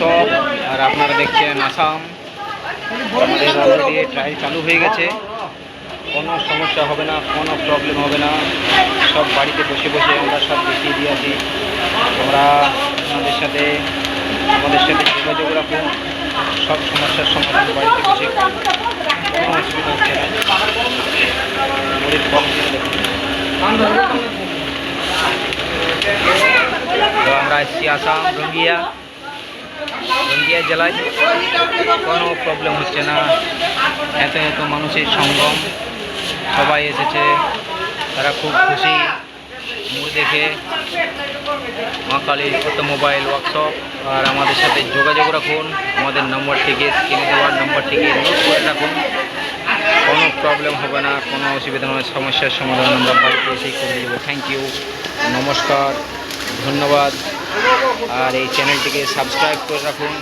Workshop. আর আপনারা দেখছেন আসাম। আমাদের অলরেডি ট্রায়াল চালু হয়ে গেছে। কোনো সমস্যা হবে না, কোনো প্রবলেম হবে না। সব বাড়িতে বসে বসে আমরা সব দেখিয়ে দিয়েছি। আমরা আমাদের সাথে যোগাযোগ রাখুন। সব সমস্যার সমাধান বাড়িতে বসে কোনো অসুবিধা হচ্ছে না। মুড়ির ফলগুলো দেখুন। তো আমরা এসেছি আসাম রঙ্গিয়া জেলায়। কোনো প্রবলেম হচ্ছে না। এত মানুষের সঙ্গম, সবাই এসেছে, তারা খুব খুশি মুড়ি দেখে। মা কালীর অটোমোবাইল ওয়ার্কশপ। আর আমাদের সাথে যোগাযোগ রাখুন। আমাদের নম্বরটিকে, স্ক্রিনে দেওয়ার নম্বরটিকে নোট করে রাখুন। কোনো প্রবলেম হবে না, কোনো অসুবিধা নয়। সমস্যার সমাধান আমরা বাড়িতে এসেই করে দেবো। থ্যাংক ইউ, নমস্কার, ধন্যবাদ। আর এই চ্যানেলটিকে সাবস্ক্রাইব করে রাখুন।